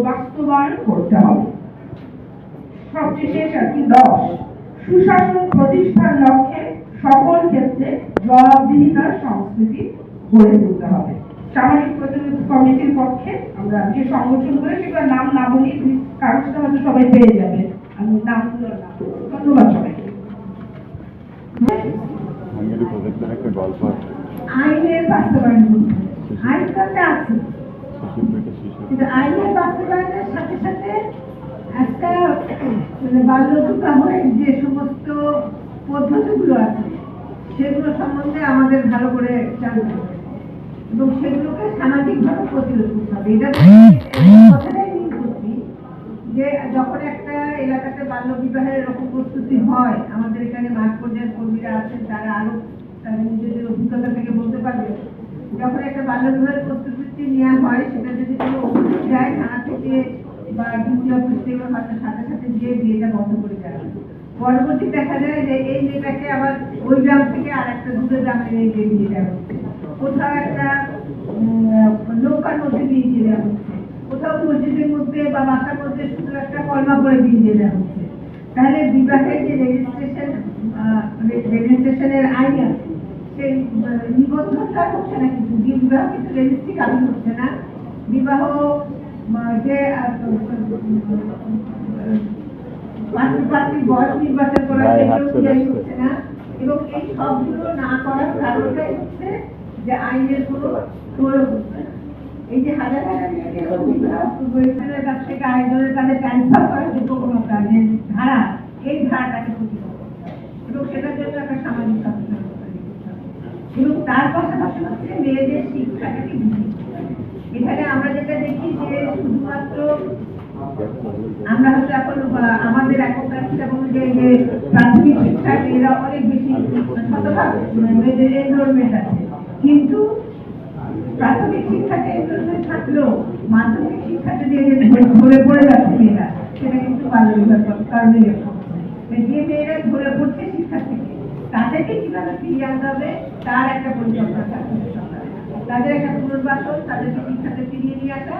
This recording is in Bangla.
বাস্তবায়ন করতে হবে। সবচেয়ে শেষ আর কি 10, সুশাসন প্রতিষ্ঠার লক্ষ্যে সকল ক্ষেত্রে জবাবদিহিতার সংস্কৃতি গড়ে তুলতে হবে। সামাজিক প্রতিরোধ কমিটির পক্ষে আমরা যে সংগঠন করে সেগুলোর নাম না বলি, কাগজটা হয়তো সবাই পেয়ে যাবে, আমি নামগুলোর নাম। ধন্যবাদ সবাইকে। আইনের বাস্তবায়ন করতে আইন করতে আছে, কিন্তু আইনের বাস্তবায়নের সাথে সাথে একটা বাল্য বিবাহের যে সমস্ত পদ্ধতিগুলো আছে সেগুলো সম্বন্ধে আমাদের ভালো করে জানতে হবে এবং সেগুলোকে সামাজিকভাবে প্রতিরোধ করতে হবে। এটা কথাটাই মিল করছি যে যখন একটা এলাকাতে বাল্য বিবাহের এরকম প্রস্তুতি হয়, আমাদের এখানে মাঠ পর্যায়ের কর্মীরা আছেন, তারা আরো নিজেদের অভিজ্ঞতা থেকে বলতে পারবে, যখন একটা বাল্য বিবাহের প্রস্তুতি নেওয়া হয় সেটা যদি কোনো অভিযোগ যায় থানা থেকে বা ডিসি অফিস থেকে সাথে সাথে গিয়ে বিয়েটা বন্ধ করে দেওয়া হয়। পরবর্তী দেখা যায় যে এই মেয়েটাকে আবার ওই গ্রাম থেকে আর একটা দূরে গ্রামে বিয়ে দেওয়া হচ্ছে, কোথাও একটা নৌকার মধ্যে বিয়ে দিয়ে দেওয়া হচ্ছে, কোথাও মসজিদের মধ্যে বা বাসার মধ্যে শুধু একটা কলমা করে বিয়ে দিয়ে দেওয়া হচ্ছে। তাহলে বিবাহের যে রেজিস্ট্রেশনের আইন আছে সেই নিবন্ধনটা হচ্ছে না, কিন্তু বিবাহ কিন্তু রেজিস্ট্রি কাবিন হচ্ছে না, বিবাহ যে পাত্রীর বয়স নির্বাচন করা সেগুলো হচ্ছে না, এবং এই সবগুলো না করার কারণটাই হচ্ছে যে আইনের কোনো প্রয়োগ হচ্ছে না। এই যে হাজার হাজার মেয়েদের কাছ থেকে আইনের কাছে ট্রান্সফার করার যে প্রবণতা, যে ধারা, এই ধারাটাকে প্রতিরোধ করতে হবে এবং সেটার জন্য একটা সামাজিক সচেতনতা তৈরি করতে হবে এবং তার পাশাপাশি হচ্ছে মেয়েদের শিক্ষাটাকে বৃদ্ধি করতে হবে। এখানে আমরা যেটা দেখি যে শুধুমাত্র আমরা হয়তো এখন আমাদের এখনকার হিসাব অনুযায়ী যে প্রাথমিক শিক্ষা মেয়েরা অনেক বেশি শতভাগ মেয়েদের এনরোলমেন্ট আছে, কিন্তু প্রাথমিক শিক্ষাতে এনরোলমেন্ট থাকলেও মাধ্যমিক শিক্ষাতে যে ধরে পড়ে যাচ্ছে মেয়েরা, সেটা কিন্তু বাল্য বিবাহের কারণে যে মেয়েরা ধরে পড়ছে শিক্ষা থেকে, তাদেরকে কিভাবে ফিরিয়ে আনতে হবে তার একটা পরিকল্পনা থাকবে, তাদের একটা পুনর্বাসন, তাদেরকে শিক্ষাতে ফিরিয়ে নিয়ে আসা।